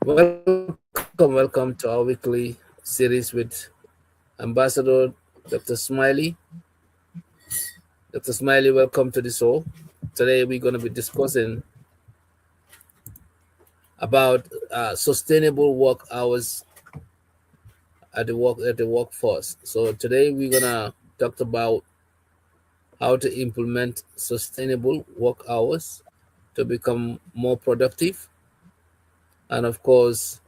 Welcome to our weekly series with Ambassador Dr. Smiley. Dr. Smiley, welcome to the show. Today we're going to be discussing about sustainable work hours at the workforce. So today we're gonna talk about how to implement sustainable work hours to become more productive, and of course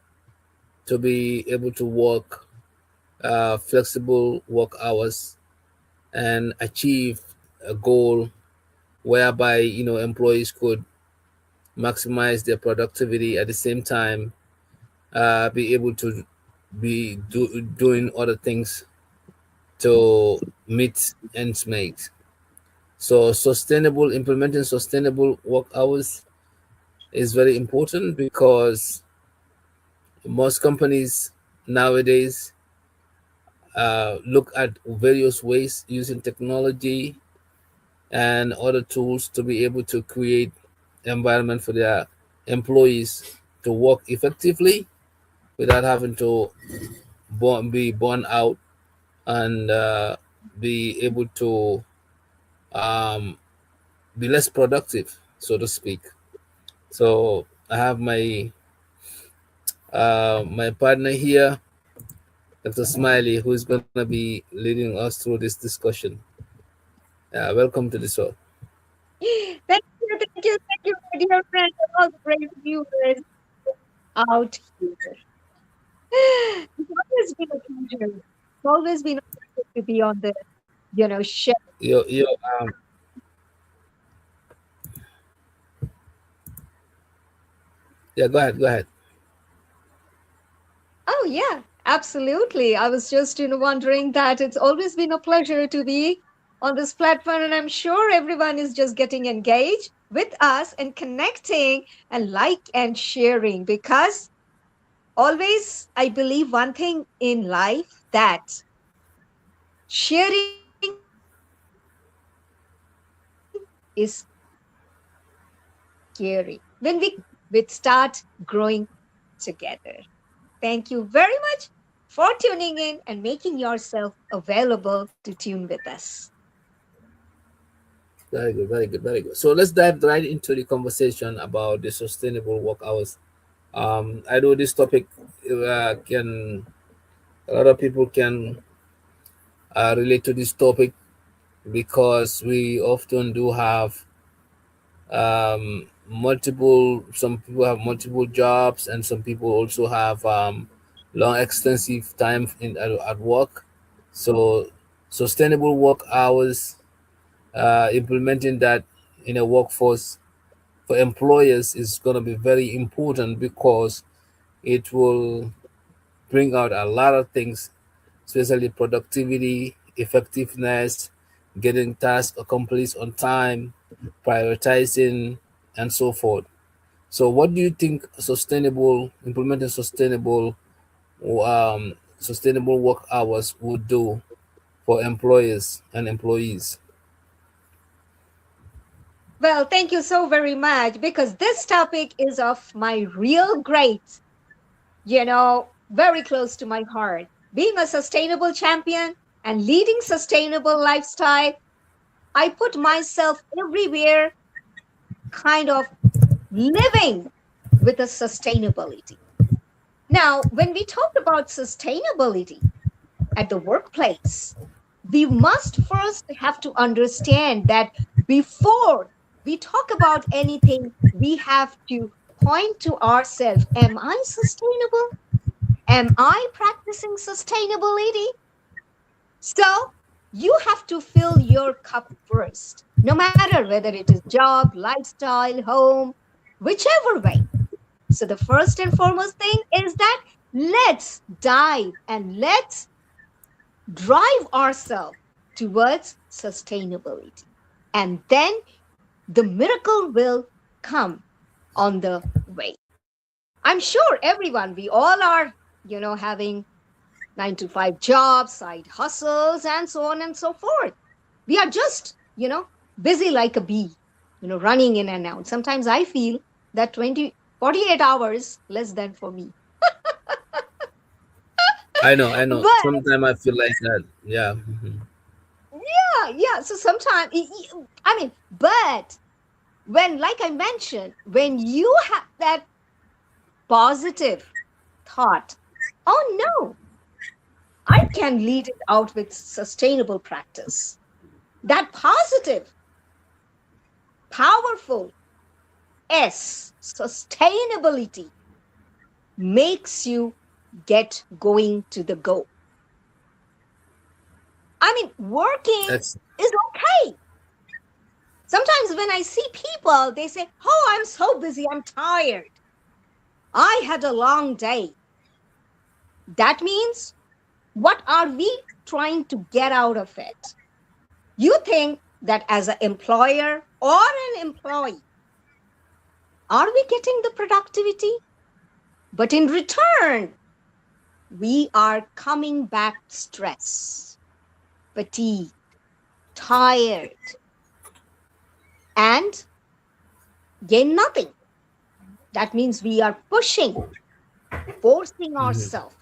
to be able to work flexible work hours and achieve a goal whereby employees could maximize their productivity at the same time be able to doing other things to meet ends meet. So implementing sustainable work hours is very important because most companies nowadays look at various ways using technology and other tools to be able to create environment for their employees to work effectively without having to be born out and be able to um, be less productive, so to speak. So I have my partner here, Dr. Smiley, who is going to be leading us through this discussion. Welcome to the show. Thank you, my dear friend, and all the great viewers out here. It's always been a pleasure. It's always been a pleasure to be on the, show. You Yeah, go ahead, go ahead. Oh, yeah, absolutely. I was just, wondering that it's always been a pleasure to be on this platform, and I'm sure everyone is just getting engaged with us and connecting and like and sharing because always I believe one thing in life that sharing is scary. When we with start growing together. Thank you very much for tuning in and making yourself available to tune with us. Very good, very good, very good. So let's dive right into the conversation about the sustainable work hours. I know this topic can a lot of people can relate to this topic because we often do have multiple. Some people have multiple jobs, and some people also have long, extensive time at work. So sustainable work hours, implementing that in a workforce for employers is going to be very important because it will bring out a lot of things, especially productivity, effectiveness, getting tasks accomplished on time, prioritizing, and so forth. So, what do you think implementing sustainable work hours would do for employers and employees? Well, thank you so very much because this topic is of my real great, very close to my heart. Being a sustainable champion and leading sustainable lifestyle, I put myself everywhere kind of living with a sustainability. Now, when we talk about sustainability at the workplace, we must first have to understand that before we talk about anything, we have to point to ourselves. Am I sustainable? Am I practicing sustainability? So you have to fill your cup first, no matter whether it is job, lifestyle, home, whichever way. So the first and foremost thing is that let's dive and let's drive ourselves towards sustainability. And then the miracle will come on the way. I'm sure everyone, we all are, having 9 to 5 jobs, side hustles, and so on and so forth. We are just, busy like a bee, running in and out. Sometimes I feel that 48 hours less than for me. I know. But Sometimes I feel like that. Yeah. Mhm. yeah, yeah. So sometimes, I mean, but when, like I mentioned, when you have that positive thought, oh no, I can lead it out with sustainable practice. That positive, powerful S, sustainability, makes you get going to the goal. I mean, working That's is okay. Sometimes when I see people, they say, oh, I'm so busy, I'm tired. I had a long day. That means, what are we trying to get out of it? You think that as an employer or an employee, are we getting the productivity? But in return, we are coming back stressed, fatigued, tired, and gain nothing. That means we are pushing, forcing mhm. ourselves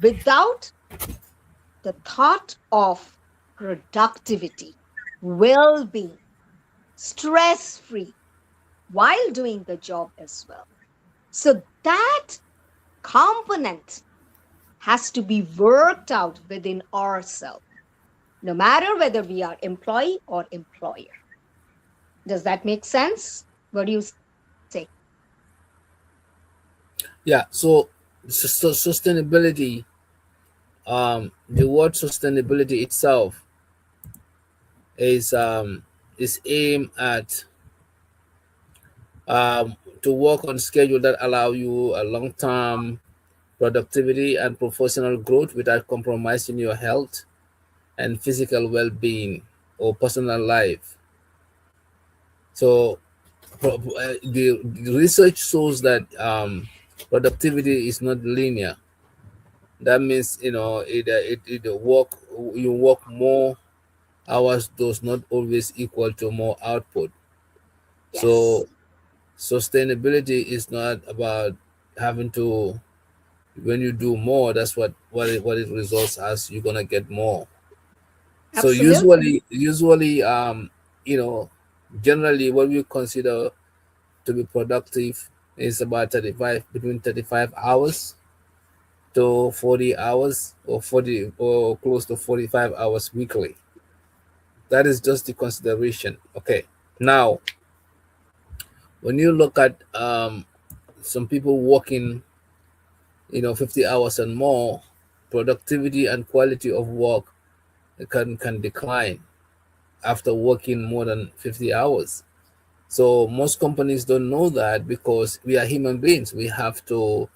without the thought of productivity, well being, stress free while doing the job as well. So that component has to be worked out within ourselves, no matter whether we are employee or employer. Does that make sense? What do you say? Yeah. So, sustainability. The word sustainability itself is aimed at to work on schedule that allow you a long term productivity and professional growth without compromising your health and physical well being or personal life. So, the research shows that productivity is not linear. That means it work you work more hours does not always equal to more output. Yes, So sustainability is not about having to when you do more. That's what it results as you're gonna get more. So absolutely. usually generally what we consider to be productive is about 35 between 35 hours to 40 hours or 40 or close to 45 hours weekly. That is just the consideration. Okay. Now, when you look at some people working, 50 hours and more, productivity and quality of work can decline after working more than 50 hours. So most companies don't know that because we are human beings. We have to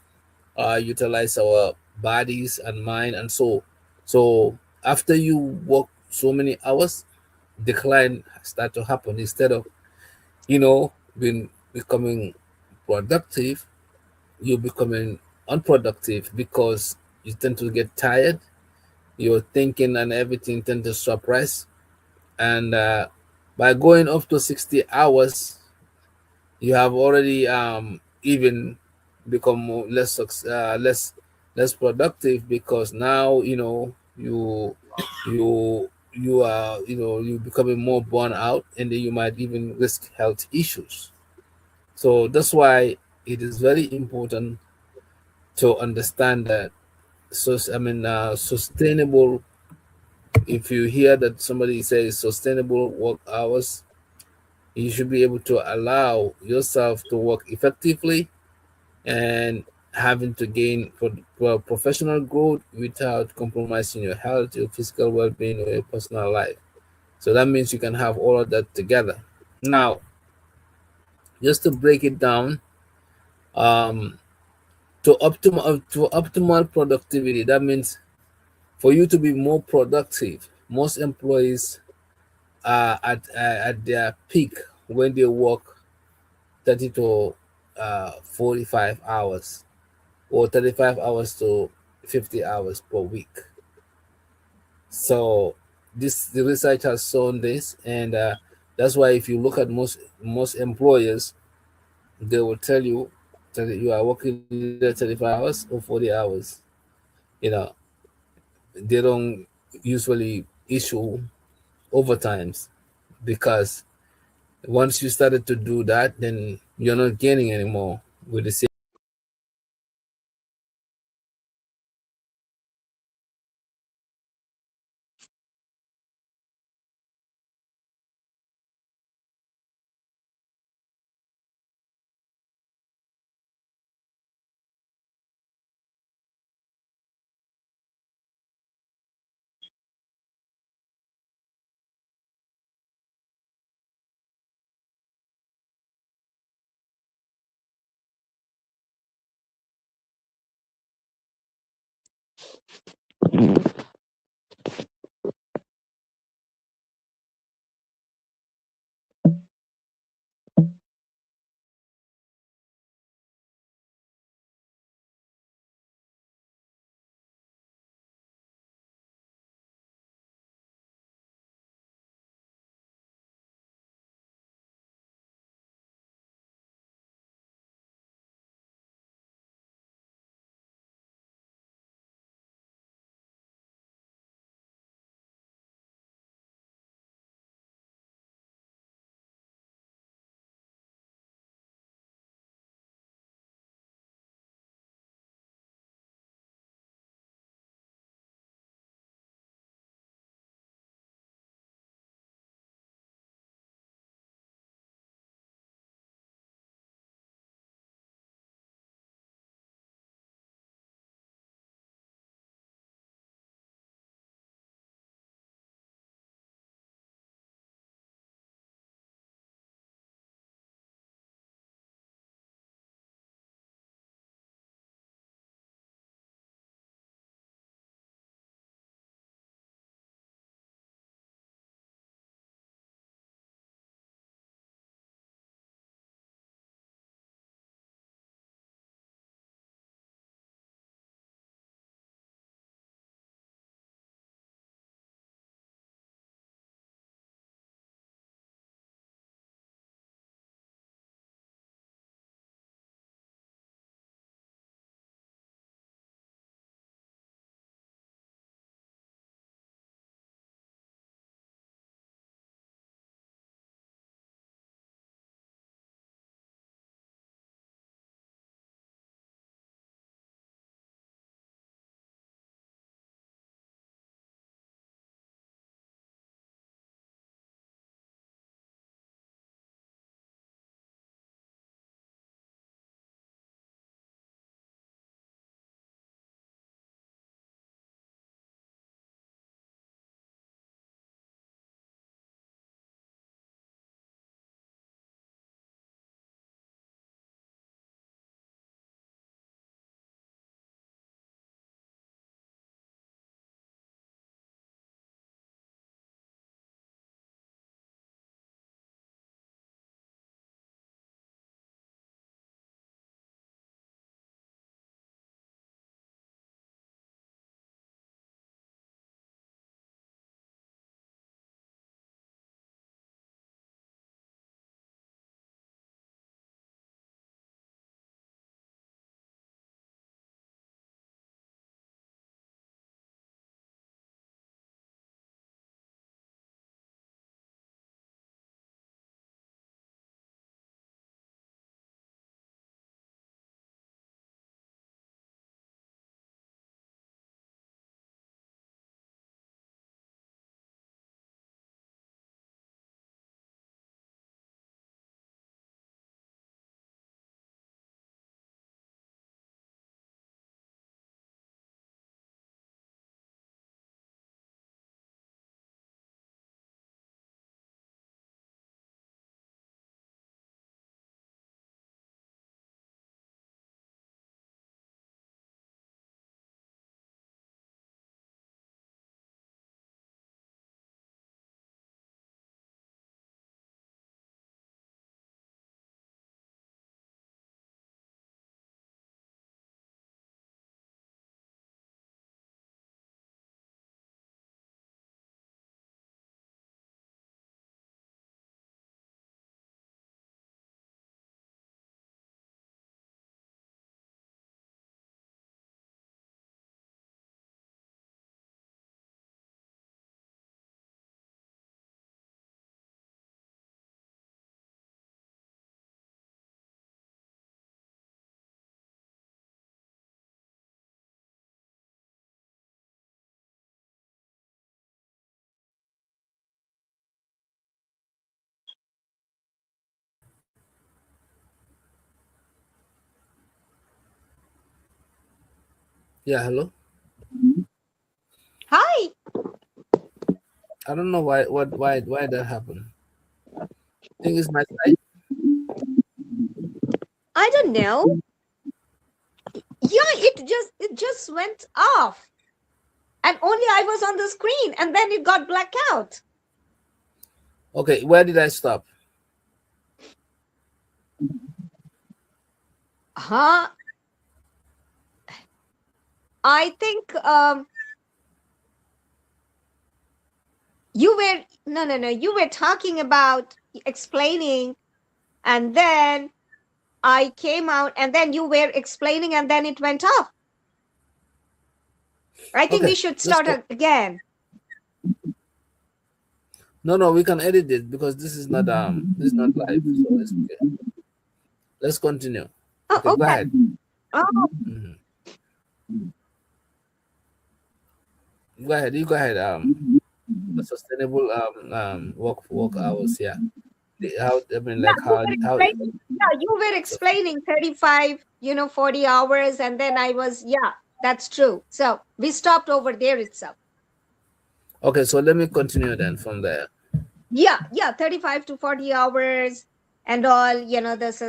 utilize our bodies and mind and soul. So after you work so many hours, decline start to happen instead of being becoming productive, you're becoming unproductive because you tend to get tired. Your thinking and everything tend to suppress, and by going up to 60 hours, you have already even become less productive because now you are you becoming more burnt out, and then you might even risk health issues. So that's why it is very important to understand that. So I mean, sustainable. If you hear that somebody says sustainable work hours, you should be able to allow yourself to work effectively and having to gain for professional growth without compromising your health, your physical well-being, or your personal life. So that means you can have all of that together. Now, just to break it down, um, to optimal productivity, that means for you to be more productive, most employees are at their peak when they work 30 to 45 hours or 35 hours to 50 hours per week. So the research has shown this, and that's why if you look at most employers, they will tell you that you are working either 35 hours or 40 hours. You know, they don't usually issue overtimes because once you started to do that, then you're not gaining anymore with the same. Yeah, hello. Hi. I don't know why that happened. I think it's my side. I don't know. Yeah, it just went off. And only I was on the screen and then it got blacked out. Okay, where did I stop? Huh? I think you were no, you were talking about explaining, and then I came out and then you were explaining and then it went off. I think we Okay, should let's start go. again. No, we can edit it because this is not live, so it's okay. Let's continue. Oh, Okay, go okay. ahead. Oh, Mhm. Go ahead. You go ahead. The sustainable work hours. Yeah. How I mean, yeah, like you were how explaining. Yeah, you were so, explaining 35, 40 hours, and then I was, yeah, that's true. So we stopped over there itself. okay. So let me continue then from there. Yeah, 35 to 40 hours and all, this,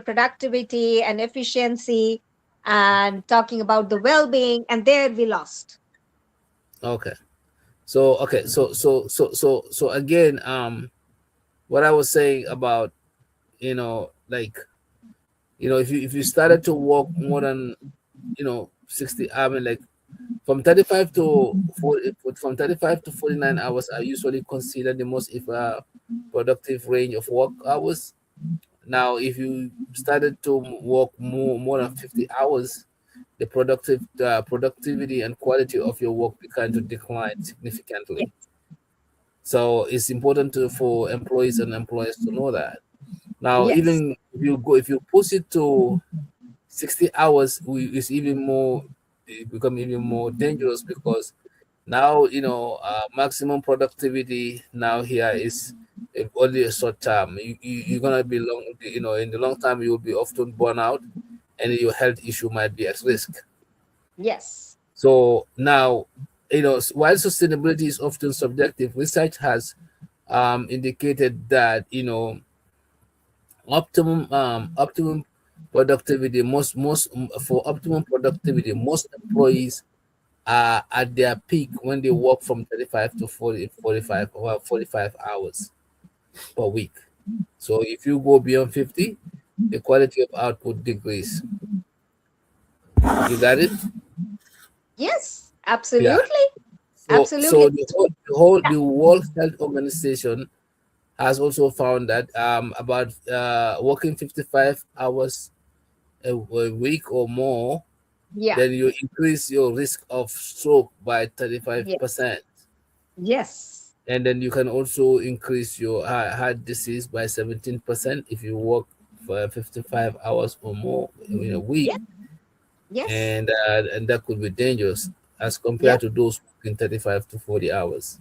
productivity and efficiency and talking about the well-being, and there we lost. Okay. So again, what I was saying about like if you started to work more than 60, I mean, like from 35 to 40, from 35 to 49 hours are usually considered the most if productive range of work hours. Now if you started to work more than 50 hours, the productivity and quality of your work began to decline Ye- significantly. So it's important for employees and employers to know that. Now, yes, even if you push it to 60 hours, it's even more, it become even more dangerous because now, maximum productivity now here is only a short term. You're going to be long, in the long term, you will be often burn out and your health issue might be at risk. yes, So now, while sustainability is often subjective, research has indicated that optimum productivity for optimum productivity, most employees are at their peak when they work from 35 to 45 hours per week. So if you go beyond 50, the quality of output decrease. You got it? yes, Yeah. absolutely, So absolutely. Yeah, the World Health Organization has also found that about working 55 hours a week or more, yeah, then you increase your risk of stroke by yes, 35%. yes, And then you can also increase your heart disease by 17% if you work for 55 hours or more in a week. yes, yes, And that could be dangerous as compared yes, to those working 35 to 40 hours.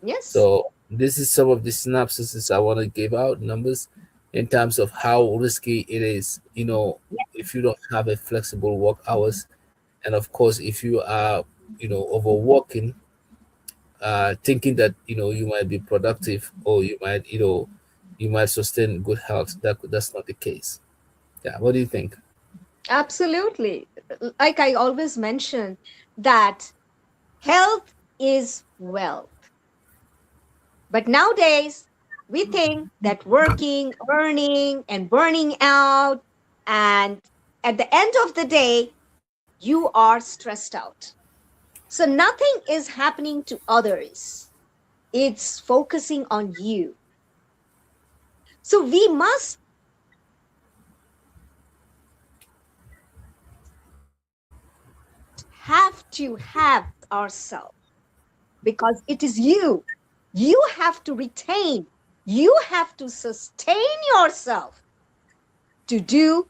yes, So this is some of the synopsis I want to give out numbers in terms of how risky it is. If you don't have a flexible work hours, and of course, if you are, overworking, thinking that you might be productive or you might sustain good health. That's not the case. Yeah. What do you think? absolutely. Like I always mention that health is wealth. But nowadays, we think that working, earning, and burning out, and at the end of the day, you are stressed out. So nothing is happening to others, it's focusing on you. So we must have to have ourselves because it is you. You have to retain, you have to sustain yourself to do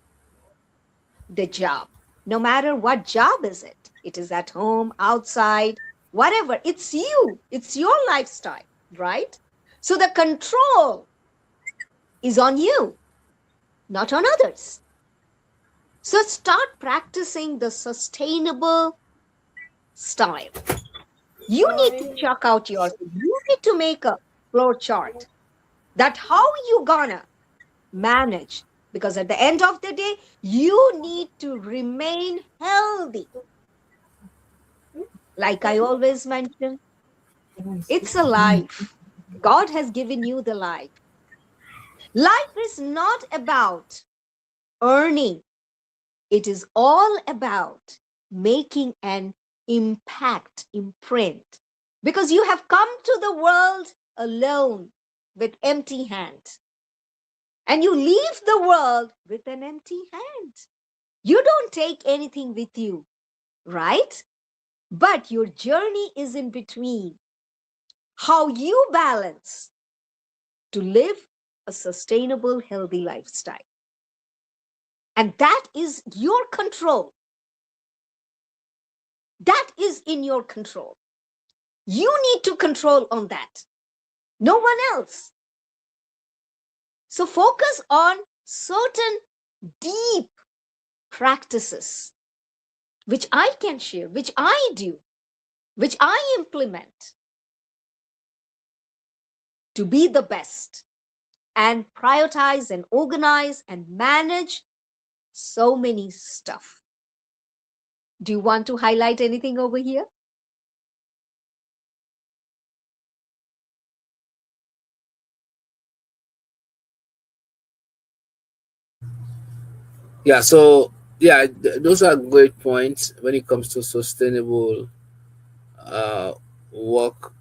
the job, no matter what job is it. It is at home, outside, whatever. It's you. It's your lifestyle, right? So the control is on you, not on others. So start practicing the sustainable style. You need to check out yourself. You need to make a flow chart that how you gonna manage, because at the end of the day you need to remain healthy. Like I always mention, it's a life. God has given you the life. Life is not about earning, it is all about making an impact, imprint, because you have come to the world alone with empty hands, and you leave the world with an empty hand. You don't take anything with you, right? But your journey is in between. How you balance to live a sustainable, healthy lifestyle. And that is your control. That is in your control. You need to control on that. No one else. So focus on certain deep practices, which I can share, which I do, which I implement to be the best and prioritize and organize and manage so many stuff. Do you want to highlight anything over here? Yeah, so yeah, those are great points when it comes to sustainable uh, work.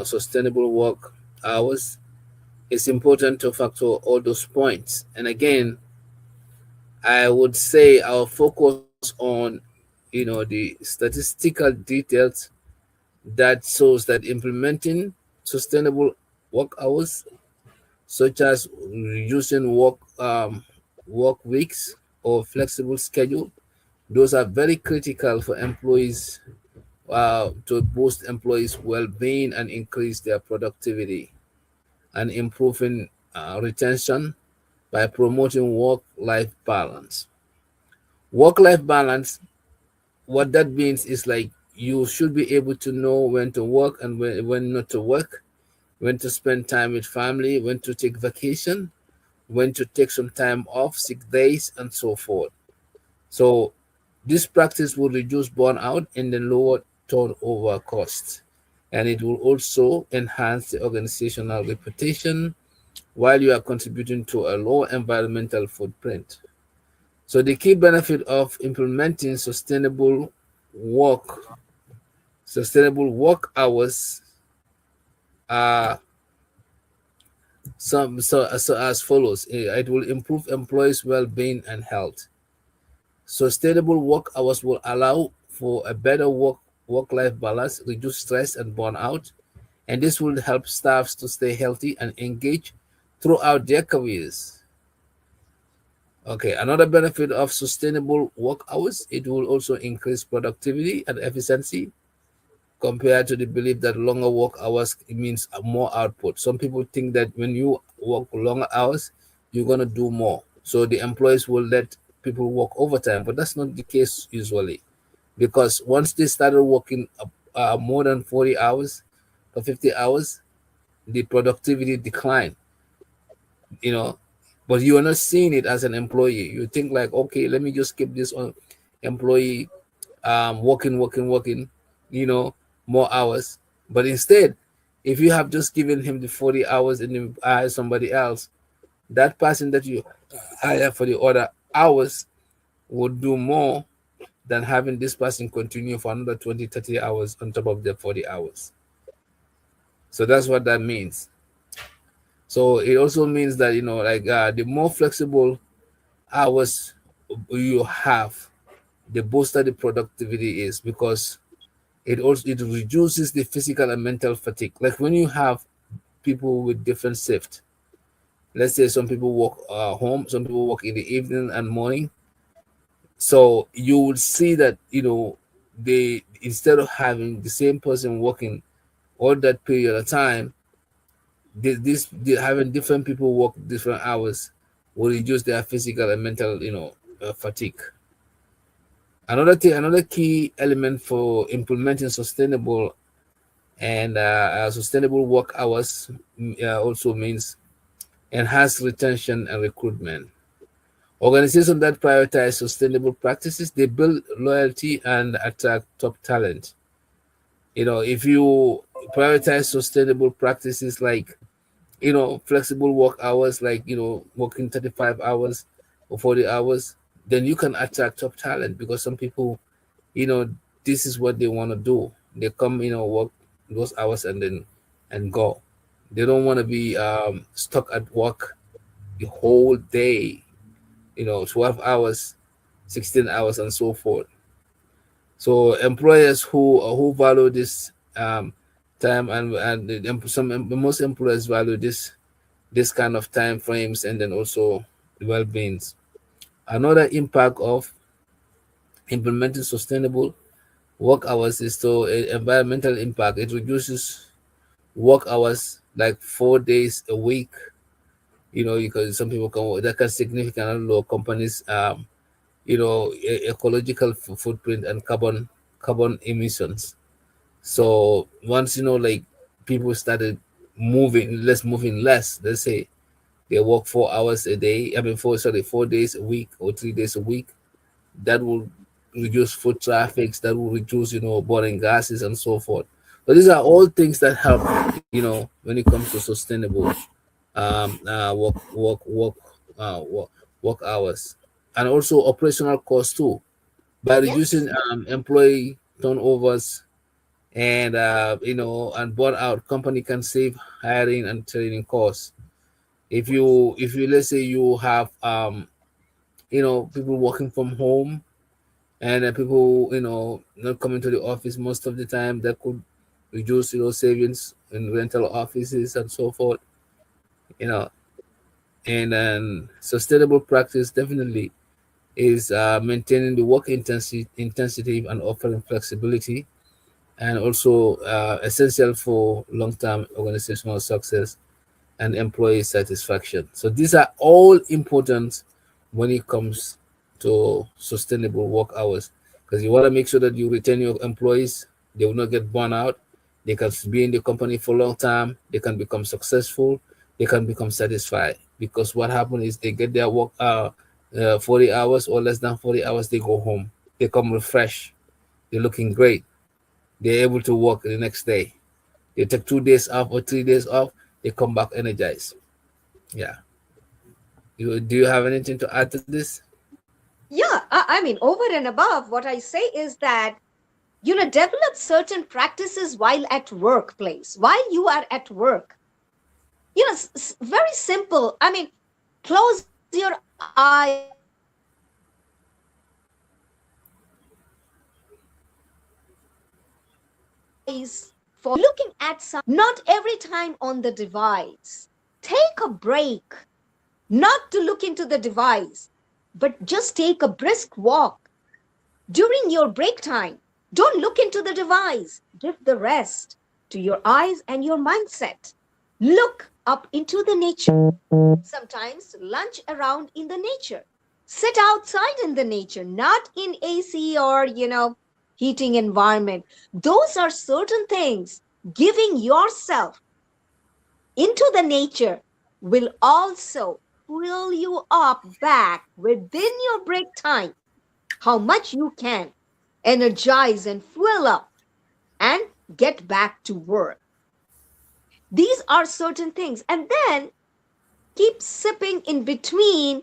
Sustainable work hours. It's important to factor all those points. And again, I would say I'll focus on, the statistical details that shows that implementing sustainable work hours, such as reducing work weeks or flexible schedule, those are very critical for employees to boost employees' well-being and increase their productivity and improving retention by promoting work-life balance. Work-life balance, what that means is like you should be able to know when to work and when not to work, when to spend time with family, when to take vacation, when to take some time off, sick days, and so forth. So this practice will reduce burnout and then lower turnover costs. And it will also enhance the organizational reputation while you are contributing to a low environmental footprint. So the key benefit of implementing work, sustainable work hours are so as follows. It will improve employees' well-being and health. Sustainable work hours will allow for a better work-life balance, reduce stress and burnout, and this will help staffs to stay healthy and engaged throughout their careers. Okay, another benefit of sustainable work hours, it will also increase productivity and efficiency compared to the belief that longer work hours means more output. Some people think that when you work longer hours, you're going to do more. So the employees will let people work overtime, but that's not the case usually. Because once they started working more than 40 hours or 50 hours, the productivity decline, you know. But you are not seeing it as an employee. You think like, okay, let me just keep this on employee working, you know, more hours. But instead, if you have just given him the 40 hours and you hire somebody else, that person that you hire for the other hours would do more than having this person continue for another 20, 30 hours on top of the 40 hours. So that's what that means. So it also means that, like the more flexible hours you have, the booster the productivity is, because it reduces the physical and mental fatigue. Like when you have people with different shift, let's say some people work home, some people work in the evening and morning. So you would see that they, instead of having the same person working all that period of time, having different people work different hours will reduce their physical and mental fatigue. Another thing, another key element for implementing sustainable work hours also means enhanced retention and recruitment. Organizations that prioritize sustainable practices, they build loyalty and attract top talent. If you prioritize sustainable practices like, flexible work hours, like, working 35 hours or 40 hours, then you can attract top talent because some people, you know, this is what they want to do. They come, work those hours and go. They don't want to be stuck at work the whole day, 12 hours, 16 hours, and so forth. So employers who value this time, most employers value this kind of time frames, and then also the well-beings. Another impact of implementing sustainable work hours is to environmental impact. It reduces work hours like 4 days a week. Because some people can that can significantly lower companies ecological footprint and carbon emissions. So once like people started moving less, let's say they work 4 hours a day, I mean 4 days a week or 3 days a week, that will reduce foot traffic, that will reduce burning gases and so forth. So these are all things that help when it comes to sustainable work hours, and also operational costs too. By reducing Yes. employee turnovers and burnout, company can save hiring and training costs. If you let's say you have people working from home, and people not coming to the office most of the time, that could reduce savings in rental offices and so forth. you know and then sustainable practice definitely is maintaining the work intensity and offering flexibility, and also essential for long-term organizational success and employee satisfaction. So these are all important when it comes to sustainable work hours, because you want to make sure that you retain your employees. They will not get burned out. They can be in the company for a long time. They can become successful. They can become satisfied, because what happens is they get their work 40 hours or less than 40 hours. They go home. They come refreshed. They're looking great. They're able to work the next day. They take 2 days off or 3 days off. They come back energized. Yeah. Do you have anything to add to this? Yeah, I mean, over and above, what I say is that, develop certain practices while at workplace, while you are at work. Very simple. I mean, close your eyes for looking at some, not every time on the device. Take a break, not to look into the device, but just take a brisk walk during your break time. Don't look into the device. Give the rest to your eyes and your mindset. Look up into the nature. Sometimes lunch around in the nature. Sit outside in the nature, not in AC or, heating environment. Those are certain things. Giving yourself into the nature will also fill you up back within your break time, how much you can energize and fill up and get back to work. These are certain things. And then keep sipping in between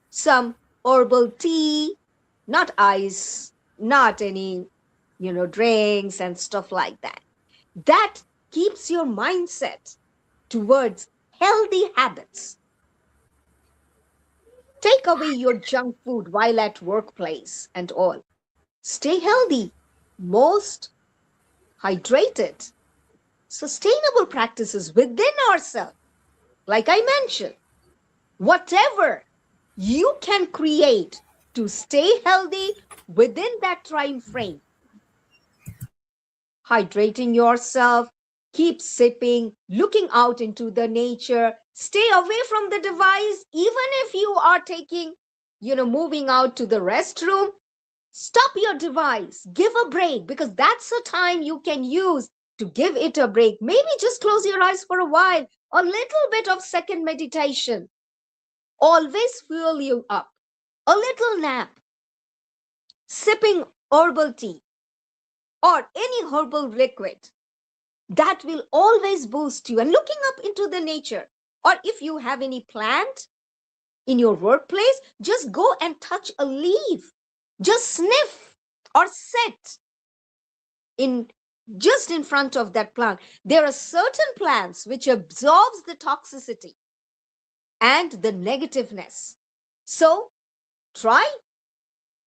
some herbal tea, not ice, not any, drinks and stuff like that. That keeps your mindset towards healthy habits. Take away your junk food while at workplace and all. Stay healthy, most hydrated, sustainable practices within ourselves. Like I mentioned, whatever you can create to stay healthy within that time frame. Hydrating yourself, keep sipping, looking out into the nature, stay away from the device, even if you are taking moving out to the restroom, stop your device, give a break, because that's a time you can use to give it a break. Maybe just close your eyes for a while, a little bit of second meditation. Always fuel you up. A little nap, sipping herbal tea or any herbal liquid, that will always boost you. And looking up into the nature, or if you have any plant in your workplace, just go and touch a leaf, just sniff or sit in just in front of that plant. There are certain plants which absorbs the toxicity and the negativeness. So try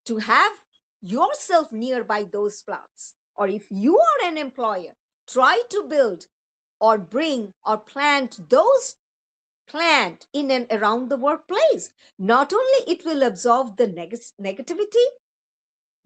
to have yourself nearby those plants. Or if you are an employer, try to build or bring or plant those plant in and around the workplace. Not only it will absorb the negativity,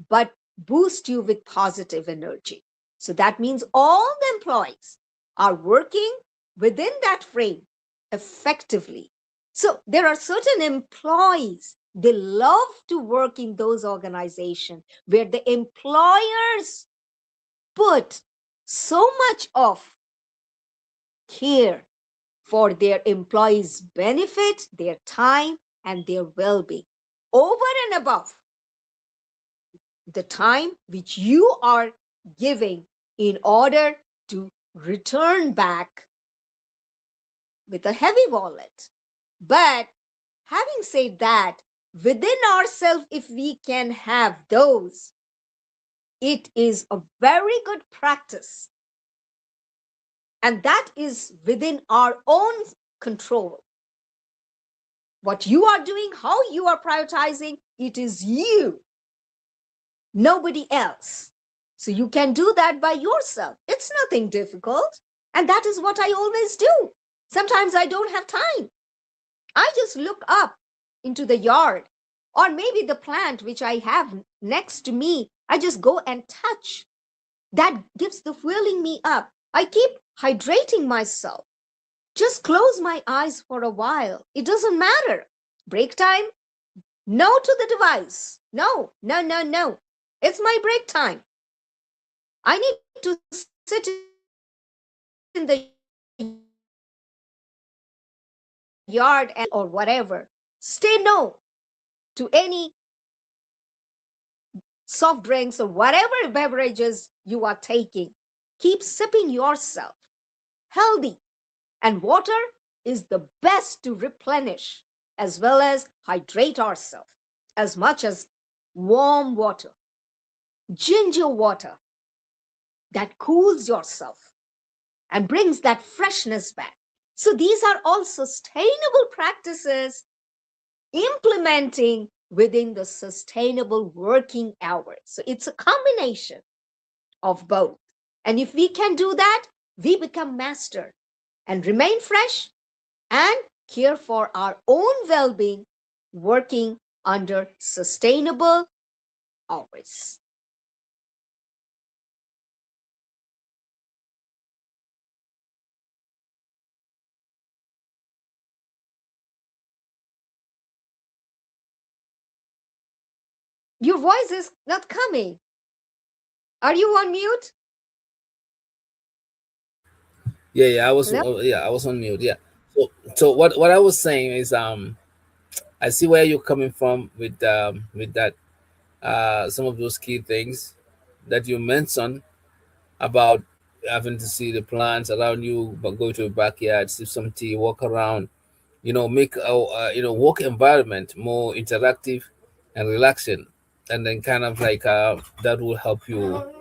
but boost you with positive energy. So that means all the employees are working within that frame effectively. So there are certain employees, they love to work in those organizations where the employers put so much of care for their employees' benefit, their time, and their well being, over and above the time which you are giving in order to return back with a heavy wallet. But having said that, within ourselves, if we can have those, it is a very good practice. And that is within our own control. What you are doing, how you are prioritizing, it is you, nobody else. So you can do that by yourself. It's nothing difficult. And that is what I always do. Sometimes I don't have time. I just look up into the yard, or maybe the plant which I have next to me. I just go and touch. That gives the fueling me up. I keep hydrating myself. Just close my eyes for a while. It doesn't matter. Break time? No to the device. No, no, no, no. It's my break time. I need to sit in the yard and enjoy the or whatever. Stay no to any soft drinks or whatever beverages you are taking. Keep sipping yourself. Healthy. And water is the best to replenish as well as hydrate ourselves, as much as warm water, ginger water that cools yourself and brings that freshness back. So these are all sustainable practices implementing within the sustainable working hours. So it's a combination of both. And if we can do that, we become master and remain fresh and care for our own well-being, working under sustainable hours. Your voice is not coming. Are you on mute? Hello? Yeah, I was on mute. Yeah. So what I was saying is I see where you're coming from with that some of those key things that you mentioned about having to see the plants around you, but go to a backyard, sip some tea, walk around, make our work environment more interactive and relaxing, and then kind of like that will help you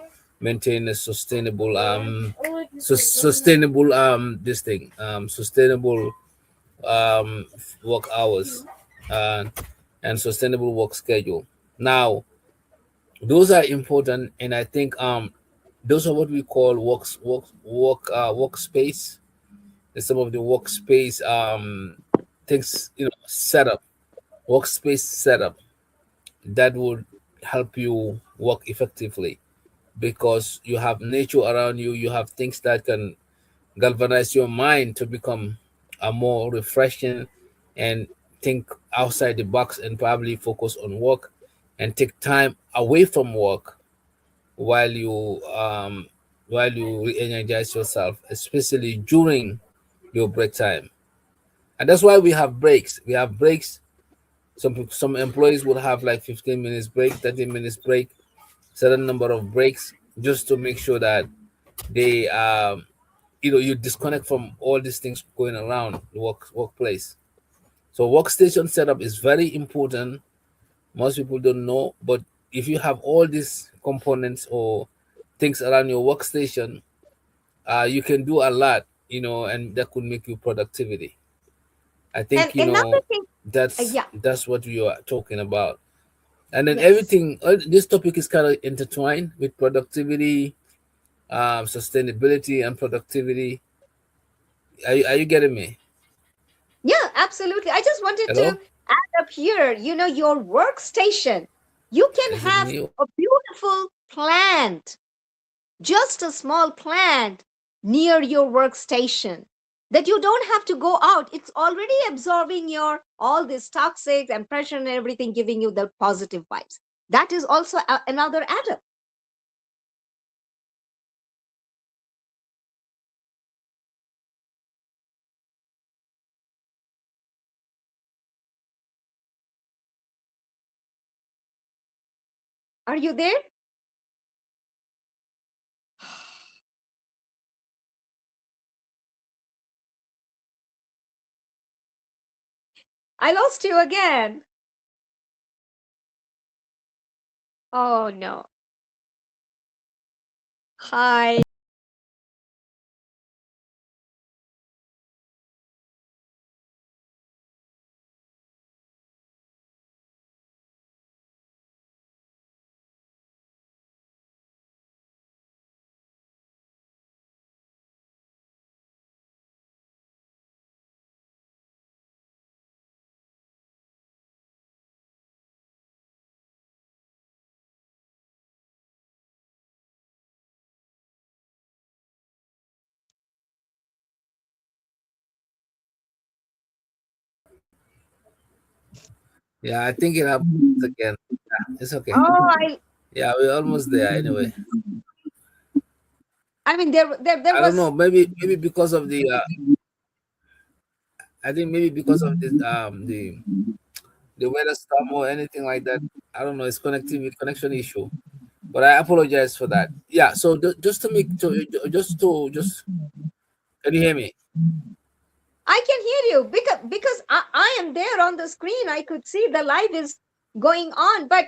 maintain a sustainable sustainable this thing sustainable work hours and sustainable work schedule. Now those are important, and I think those are what we call workspace. And some of the workspace things, setup, workspace setup that would help you work effectively, because you have nature around you, you have things that can galvanize your mind to become a more refreshing and think outside the box and probably focus on work and take time away from work while you re-energize yourself, especially during your break time. And that's why we have breaks. We have breaks. Some employees will have like 15 minutes break, 30 minutes break, certain number of breaks, just to make sure that they you disconnect from all these things going around the workplace. So workstation setup is very important. Most people don't know, but if you have all these components or things around your workstation, you can do a lot, and that could make you productivity. I And think another thing, that's yeah, that's what we are talking about. And then yes. everything, this topic is kind of intertwined with productivity, sustainability, and productivity. Are you getting me? Yeah, absolutely. I just wanted to Hello? add up here, your workstation. You can Is it have me? a beautiful plant, just a small plant near your workstation that you don't have to go out. It's already absorbing your all this toxics and pressure and everything, giving you the positive vibes. That is also another add-up. Are you there? I lost you again. Oh no. Hi. Yeah, I think it happens again. Yeah, it's okay. Oh, I Yeah, we're almost there anyway. I mean there I don't was know. Maybe because of the. I think maybe because of the weather storm or anything like that. I don't know. It's connectivity connection issue. But I apologize for that. Yeah. So just to make just can you hear me? I can hear you because I am there on the screen. I could see the live is going on, but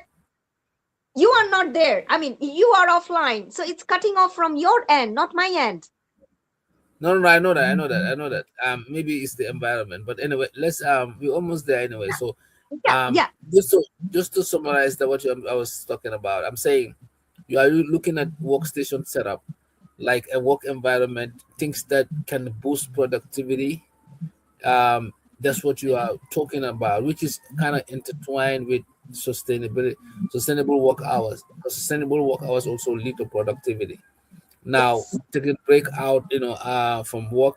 you are not there. I mean, you are offline. So it's cutting off from your end, not my end. No, no, no, I know that. I know that. I know that. Maybe it's the environment, but anyway, let's we're almost there anyway. So, Yeah, um, yeah, just to summarize that I was talking about, I'm saying you are looking at workstation setup, like a work environment, things that can boost productivity. That's what you are talking about, which is kind of intertwined with sustainability, sustainable work hours. Because sustainable work hours also lead to productivity. Now, yes, taking a break out, from work,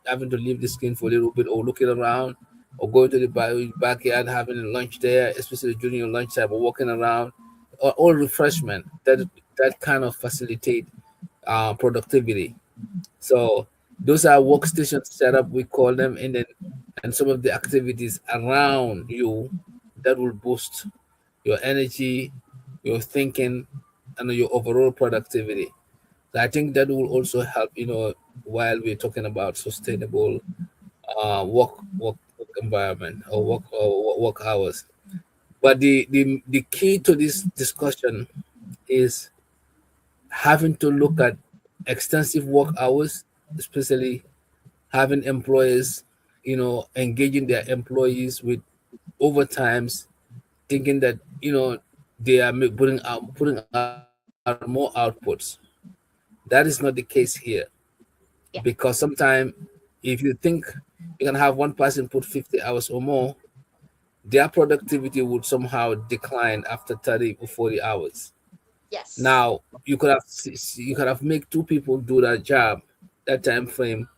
having to leave the screen for a little bit, or looking around, or going to the backyard, having a lunch there, especially during your lunchtime, or walking around, or all refreshment that kind of facilitate productivity. So those are workstation setup, we call them, and some of the activities around you that will boost your energy, your thinking, and your overall productivity. So I think that will also help, while we're talking about sustainable work environment, or work hours. But the key to this discussion is having to look at extensive work hours, especially having employers, engaging their employees with overtimes, thinking that they are putting out more outputs. That is not the case here, yeah, because sometimes if you think you can have one person put 50 hours or more, their productivity would somehow decline after 30 or 40 hours. yes, Now you could have make two people do that job, that time frame,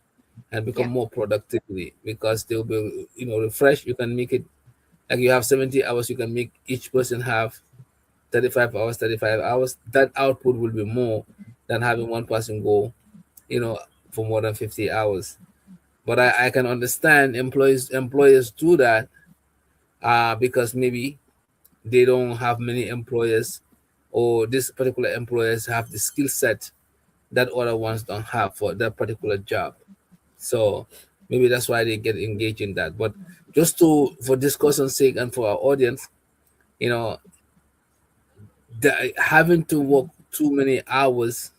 and become yeah, more productivity, because they'll be refreshed. You can make it Like you have 70 hours, you can make each person have 35 hours, 35 hours. That output will be more than having one person go, you know, for more than 50 hours. But I can understand employers do that because maybe they don't have many employers, or this particular employers have the skill set that other ones don't have for that particular job. So maybe that's why they get engaged in that. But just to for discussion's sake and for our audience, you know, having to work too many hours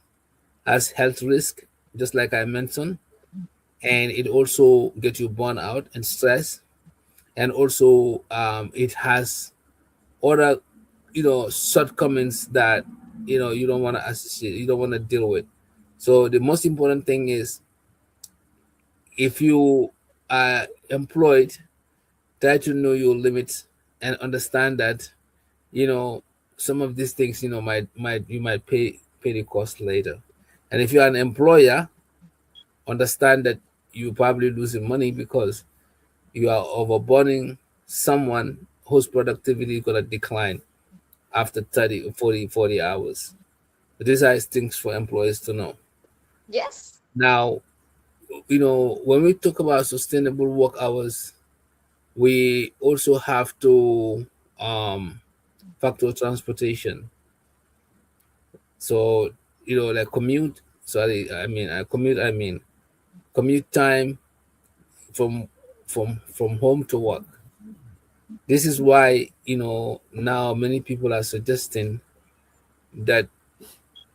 has health risk, just like I mentioned, and it also get you burn out and stress, and also it has other shortcomings that you don't want to associate, you don't want to deal with. So the most important thing is, if you are employed, try to know your limits and understand that you know some of these things might you might pay the cost later. And if you're an employer, understand that you probably losing money because you are overburning someone whose productivity is going to decline after 30, 40 hours. These are things for employers to know. Yes. Now, when we talk about sustainable work hours, we also have to factor transportation. So, like commute, sorry, commute time from from home to work. This is why, now many people are suggesting that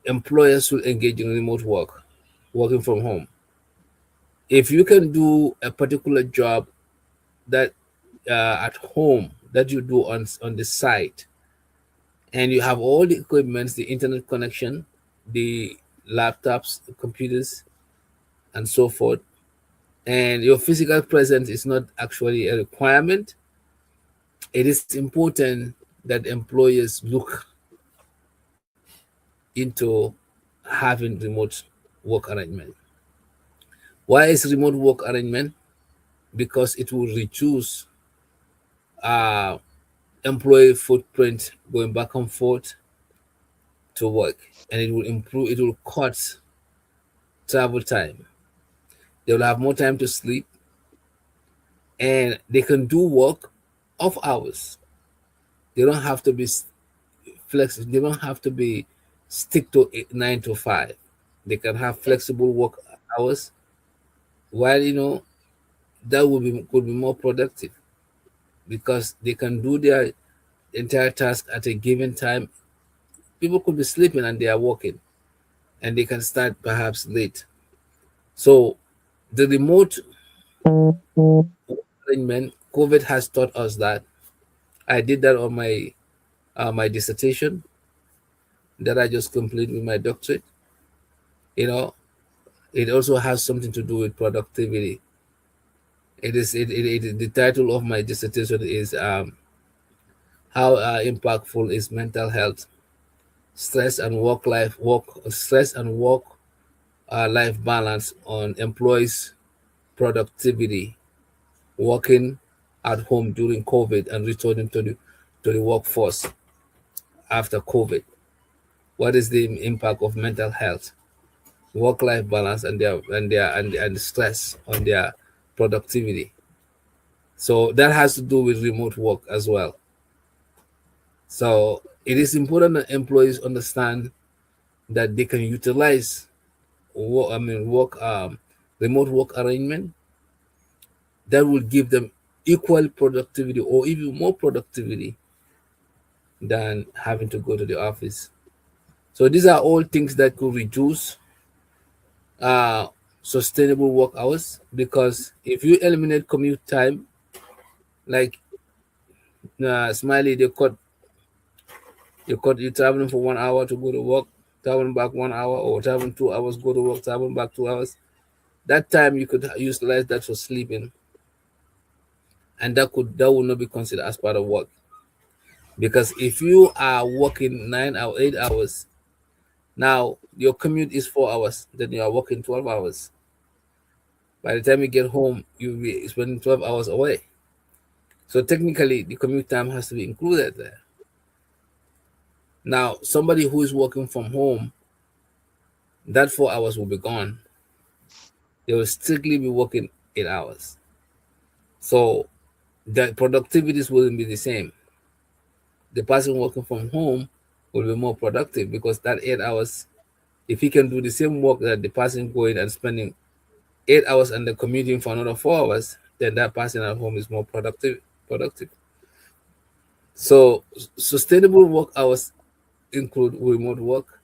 employers should engage in remote work, working from home. If you can do a particular job that at home that you do on the site, and you have all the equipments, the internet connection, the laptops, the computers, and so forth, and your physical presence is not actually a requirement, it is important that employers look into having remote work arrangement. Why is remote work arrangement? Because it will reduce uh, employee footprint going back and forth to work, and it will cut travel time. They will have more time to sleep, and they can do work off hours. They don't have to be flexible. They don't have to be stick to 9 to 5. They can have Yes. flexible work hours, while that could be more productive because they can do their entire task at a given time. People could be sleeping and they are working, and they can start perhaps late. So the remote arrangement, COVID has taught us that. I did that on my dissertation that I just completed with my doctorate. You know, it also has something to do with productivity. The title of my dissertation is how impactful is mental health, stress and work life balance on employees' productivity, working at home during COVID and returning to the workforce after COVID. What is the impact of mental health, work life balance, and stress on their productivity? So that has to do with remote work as well. So it is important that employees understand that they can utilize work remote work arrangement that will give them equal productivity or even more productivity than having to go to the office. So these are all things that could reduce uh, sustainable work hours, because if you eliminate commute time, like Smiley, you traveling for 1 hour to go to work, traveling back 1 hour, or traveling 2 hours, go to work, traveling back 2 hours. That time you could utilize that for sleeping, and that would not be considered as part of work. Because if you are working 9 or 8 hours, now your commute is 4 hours, then you are working 12 hours. By the time you get home, you'll be spending 12 hours away. So technically, the commute time has to be included there. Now, somebody who is working from home, that 4 hours will be gone. They will strictly be working 8 hours. So the productivities wouldn't be the same. The person working from home will be more productive because that 8 hours, if he can do the same work that the person going and spending 8 hours and then commuting for another 4 hours, then that person at home is more productive. So sustainable work hours include remote work,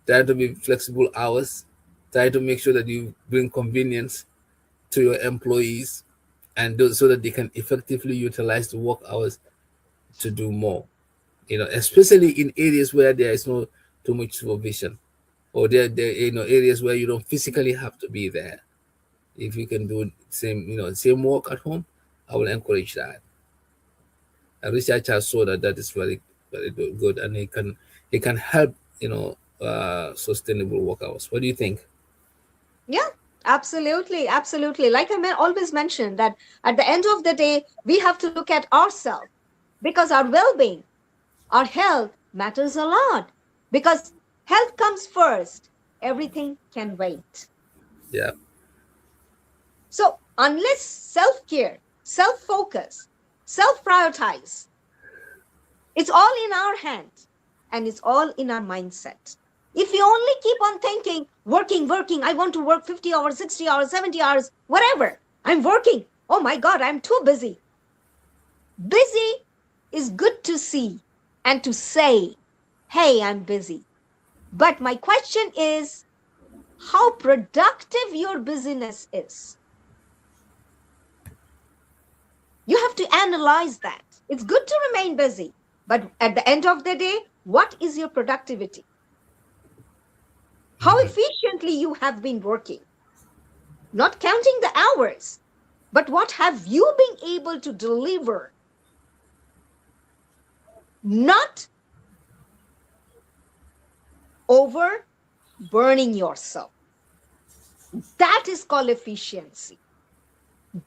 try to be flexible hours, try to make sure that you bring convenience to your employees and so that they can effectively utilize the work hours to do more. Especially in areas where there is no too much supervision, or there areas where you don't physically have to be there. If you can do same work at home, I will encourage that. And research has shown that that is very very good, and it can help sustainable work hours. What do you think? Yeah, absolutely. Absolutely. Like always mention that at the end of the day, we have to look at ourselves because our well being, our health matters a lot because health comes first. Everything can wait. Yeah. So, unless self care, self focus, self prioritize, it's all in our hands and it's all in our mindset. If we only keep on thinking, working, I want to work 50 hours, 60 hours, 70 hours, whatever, I'm working. Oh my God, I'm too busy. Busy is good to see and to say, hey, I'm busy. But my question is how productive your busyness is. You have to analyze that. It's good to remain busy, but at the end of the day, what is your productivity? How efficiently you have been working, not counting the hours, but what have you been able to deliver, not over burning yourself. That is called efficiency.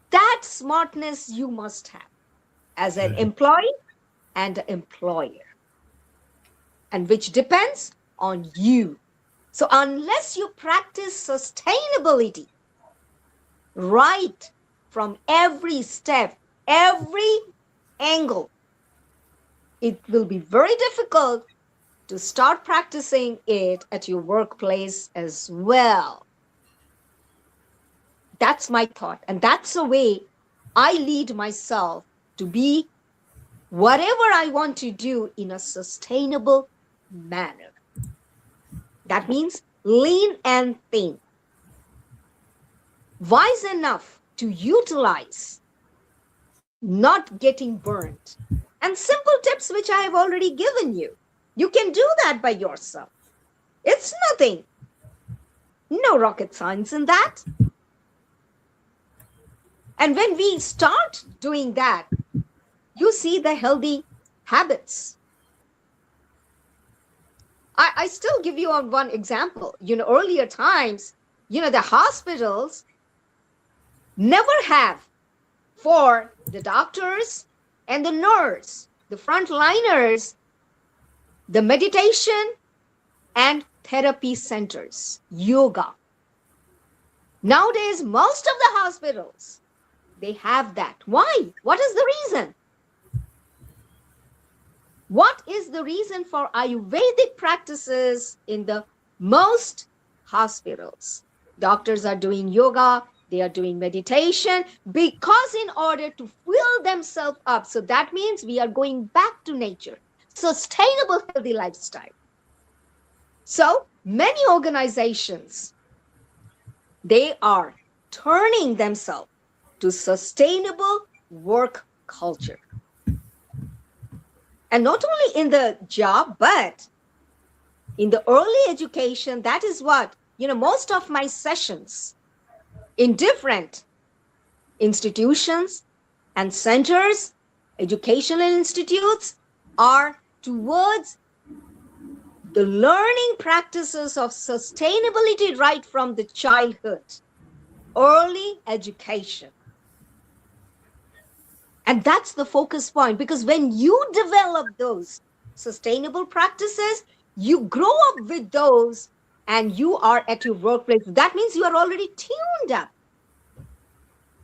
That smartness you must have as an employee and an employer, and which depends on you. So, unless you practice sustainability right from every step, every angle, it will be very difficult to start practicing it at your workplace as well. That's my thought. And that's the way I lead myself to be whatever I want to do in a sustainable manner. That means lean and thin, wise enough to utilize, not getting burnt. And simple tips which I have already given you. You can do that by yourself. It's nothing. No rocket science in that. And when we start doing that, you see the healthy habits. I still give you one example. Earlier times, the hospitals never have for the doctors and the nurse, the frontliners, the meditation and therapy centers, yoga. Nowadays, most of the hospitals, they have that. Why? What is the reason? What is the reason for Ayurvedic practices in the most hospitals? Doctors are doing yoga, they are doing meditation because in order to fill themselves up. So that means we are going back to nature, sustainable, healthy lifestyle. So many organizations, they are turning themselves to sustainable work culture. And not only in the job, but in the early education. That is what, most of my sessions in different institutions and centers, educational institutes, are towards the learning practices of sustainability right from the childhood, early education. And that's the focus point, because when you develop those sustainable practices, you grow up with those, and you are at your workplace. That means you are already tuned up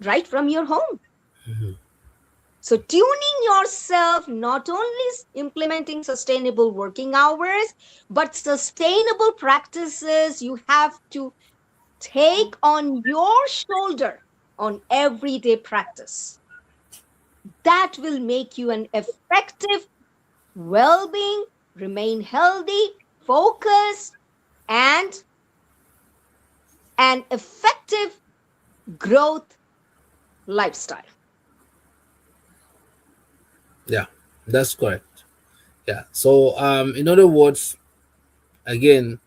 right from your home. Mhm. So, tuning yourself, not only implementing sustainable working hours, but sustainable practices you have to take on your shoulder on everyday practice. That will make you an effective well being, remain healthy, focused, and an effective growth lifestyle. Yeah, that's correct. Yeah. So, in other words, again,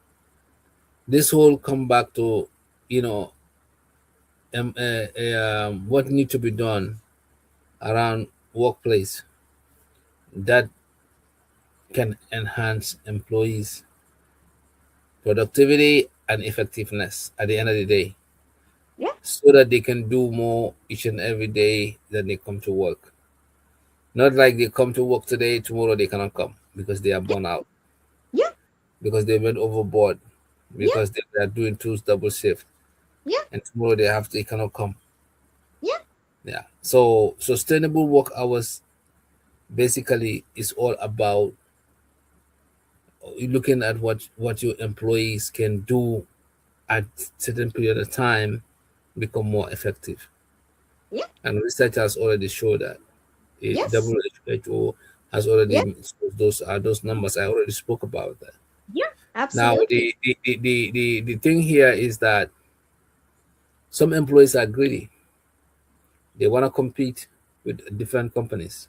this whole come back to, you know, what need to be done around workplace that can enhance employees' productivity and effectiveness at the end of the day, Yeah, so that they can do more each and every day that they come to work. Not like they come to work today, tomorrow they cannot come because they are yeah, burnt out, yeah, because they went overboard, yeah, because they are doing two double shift, yeah, and tomorrow they cannot come. yeah, Yeah. So sustainable work hours basically is all about looking at what your employees can do at certain period of time, become more effective. yeah, And research has already showed that. yes, WHO has yeah, already, those numbers. I already spoke about that. yeah, Now absolutely. the thing here is that some employees are greedy. They want to compete with different companies.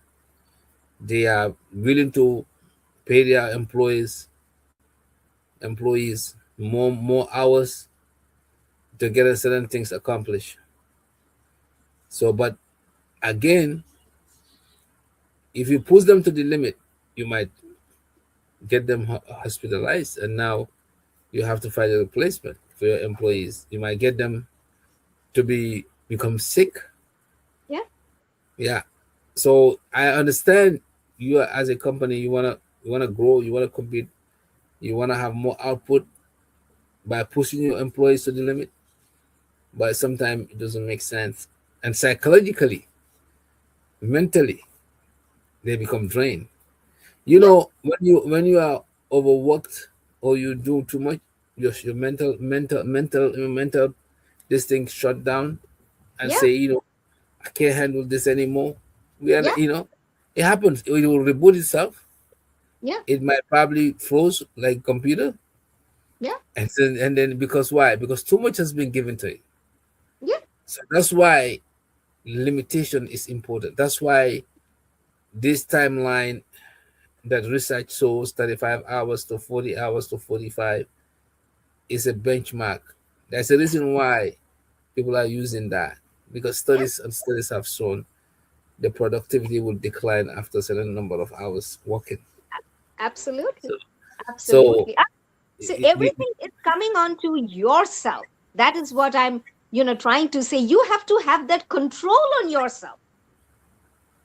They are willing to pay their employees more hours to get a certain things accomplished. So, but again, if you push them to the limit, you might get them hospitalized, and now you have to find a replacement for your employees. You might get them to become sick. Yeah, Yeah. So I understand you as a company, you wanna grow, you wanna compete, you wanna have more output by pushing your employees to the limit, but sometimes it doesn't make sense. And psychologically, mentally, they become drained. You yeah, know, when you are overworked or you do too much, your mental this thing shut down and yeah, say, I can't handle this anymore. We are, yeah, it happens. It will reboot itself. yeah, It might probably froze like computer, yeah, and then because why? Because too much has been given to it. yeah, So that's why limitation is important. That's why this timeline that research shows 35 hours to 40 hours to 45 is a benchmark. There's a reason why people are using that, because yeah, studies have shown the productivity will decline after a certain number of hours working. So, absolutely. so Absolutely. So it, the, everything is coming onto yourself. That is what I'm, trying to say. You have to have that control on yourself.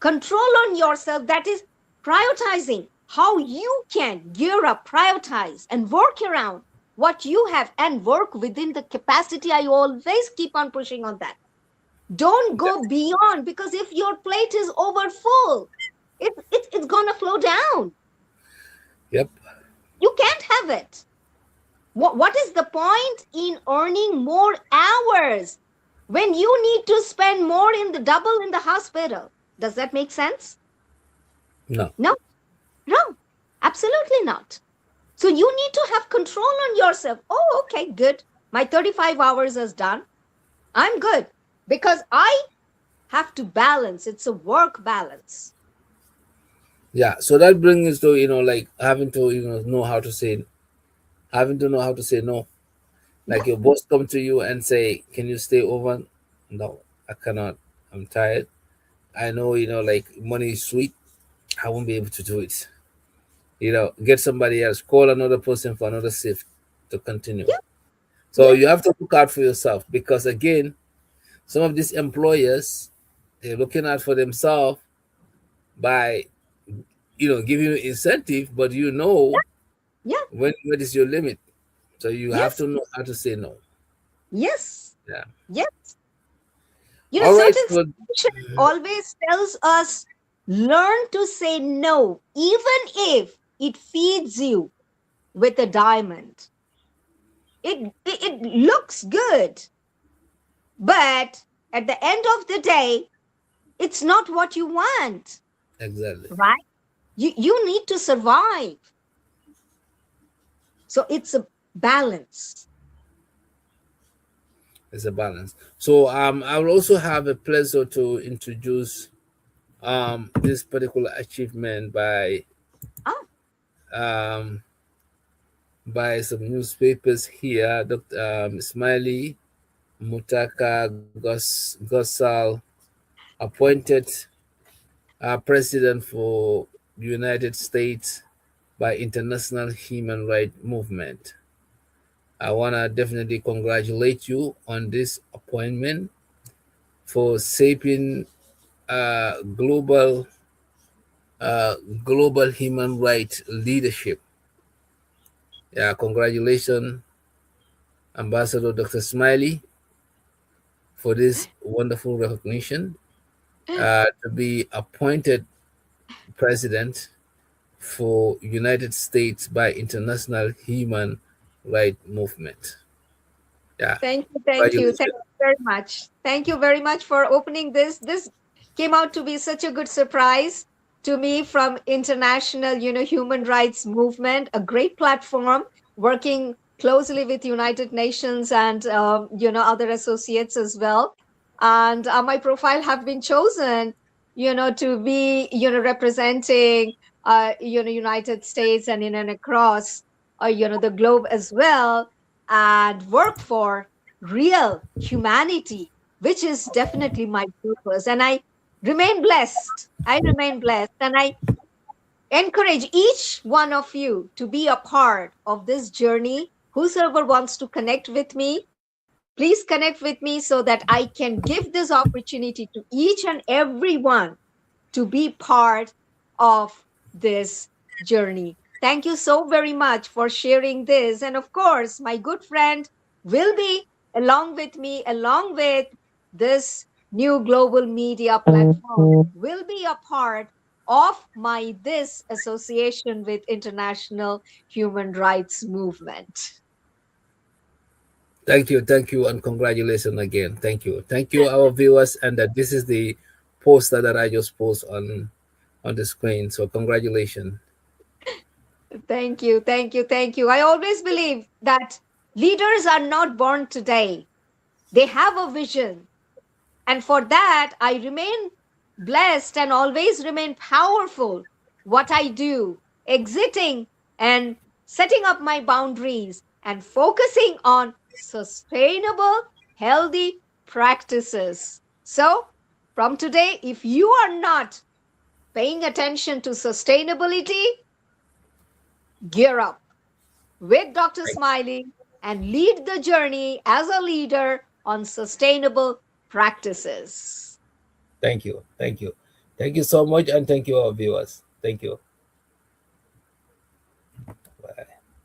Control on yourself. That is prioritizing how you can gear up, prioritize, and work around what you have and work within the capacity. I always keep on pushing on that. Don't go beyond, because if your plate is over full, it's going to flow down. yep, You can't have it. What is the point in earning more hours when you need to spend more in the double in the hospital? Does that make sense? no, No, no, absolutely not. So you need to have control on yourself. Oh, okay, good. My 35 hours is done. I'm good, because I have to balance. It's a work balance. yeah. So that brings us to like having to having to know how to say no. Yeah, Like your boss come to you and say, "Can you stay over?" No, I cannot. I'm tired. I know, like money is sweet. I won't be able to do it. Get somebody else. Call another person for another shift to continue. yeah, So yeah, you have to look out for yourself, because again, some of these employers, they're looking out for themselves, by giving you incentive, but you know Yeah. when is your limit. So you have Yes. to know how to say no. Yes. Yeah. Yes. All right. Certain So situation always tells us learn to say no, even if it feeds you with a diamond. It looks good, but at the end of the day, it's not what you want, exactly, right? You need to survive. So it's a balance. it's a balance. So I will also have a pleasure to introduce this particular achievement Ah, um by some newspapers here. Dr. Smiley Mutaka Gosal appointed president for the United States by International Human Rights Movement. I want to definitely congratulate you on this appointment for shaping uh, global uh, global human rights leadership. Yeah, congratulations, Ambassador Dr. Smiley, for this wonderful recognition to be appointed president for United States by International Human Rights Movement. Yeah, thank you, thank you, thank congratulations. you very much. Thank you very much for opening this. This came out to be such a good surprise to me from international, human rights movement, a great platform working closely with United Nations and other associates as well. And my profile have been chosen, to be representing United States and in and across the globe as well, and work for real humanity, which is definitely my purpose. And I remain blessed. I remain blessed. And I encourage each one of you to be a part of this journey. Whosoever wants to connect with me, please connect with me so that I can give this opportunity to each and every one to be part of this journey. Thank you so very much for sharing this. And of course, my good friend will be along with me, along with this new global media platform, will be a part of my this association with international human rights movement. Thank you, and congratulations again. Thank you, our viewers. And that this is the poster that I just post on the screen. So congratulations. Thank you, thank you, thank you. I always believe that leaders are not born today. They have a vision. And for that, I remain blessed and always remain powerful. What I do, exiting and setting up my boundaries and focusing on sustainable, healthy practices. So, from today, if you are not paying attention to sustainability, gear up with Dr. Smiley and lead the journey as a leader on sustainable practices. Thank you. Thank you. Thank you so much, and thank you, our viewers. Thank you.